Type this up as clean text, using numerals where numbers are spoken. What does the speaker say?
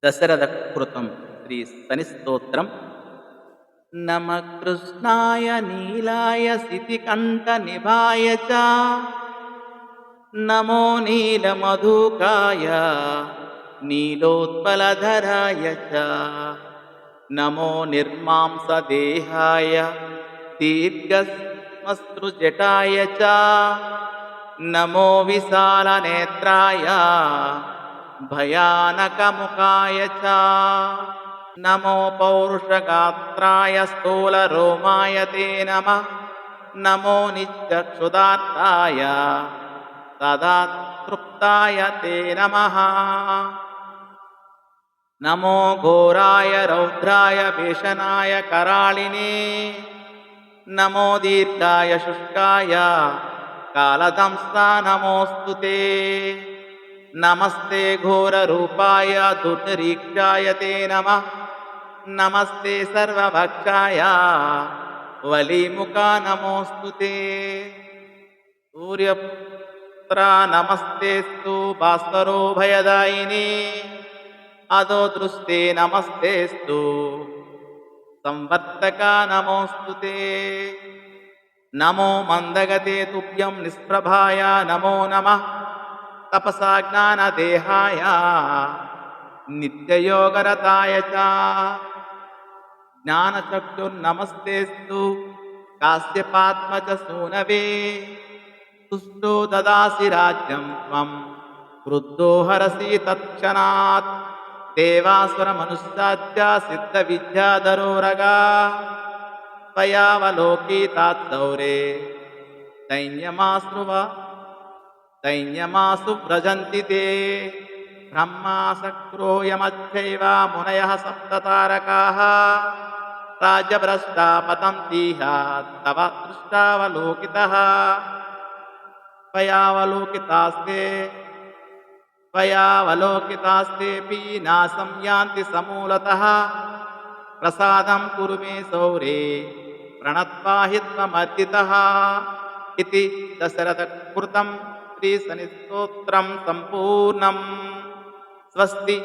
दशरथकृतं श्रीशनिस्तोत्रम्। नमः कृष्णाय नीलाय सितिकण्ठनिभाय च नमो नीलमधुकाय नीलोत्पलधराय च नमो निर्मांसदेहाय दीर्घश्मश्रुजटाय च नमो विशालनेत्राय भयानकमुखाय च नमो पौरुषगात्राय स्थूलरोमाय ते नमः नमो नित्यक्षुदार्ताय सदा तृप्ताय ते नमः नमो घोराय रौद्राय भीषणाय कराळिने नमो दीर्घाय शुष्काय कालदंसा नमोऽस्तु ते नमस्ते घोररूपाय दुर्निरीक्षाय ते नमः नमस्ते सर्वभक्षाय वलीमुखा नमोऽस्तु ते सूर्यपुत्रा नमस्तेस्तु भास्करो भयदायिनी अदो दृष्टे नमस्तेस्तु संवर्तका नमोऽस्तु ते नमो मन्दगते तुभ्यं निष्प्रभाय नमो नमः तपसा ज्ञानदेहाय नित्ययोगरताय च ज्ञानचक्षुर्नमस्तेस्तु काश्यपात्मज सूनवे तुष्टो ददासि राज्यं त्वं क्रुद्धो हरसि तत्क्षणात् देवासुरमनुष्याद्य सिद्धविद्याधरोरगा त्वयावलोकितात्सौरे दैन्यमासु व्रजन्ति ते ब्रह्मा शक्रो यमश्चैव मुनयः सप्ततारकाः राज्यभ्रष्टा पतन्तीह तव दृष्टावलोकितः त्वयावलोकितास्तेऽपि नाशं यान्ति समूलतः प्रसादं कुरु मे सौरे प्रणत्वा हि त्वमर्दितः इति दशरथकृतं श्रीशनिस्तोत्रं सम्पूर्णम्। स्वस्ति।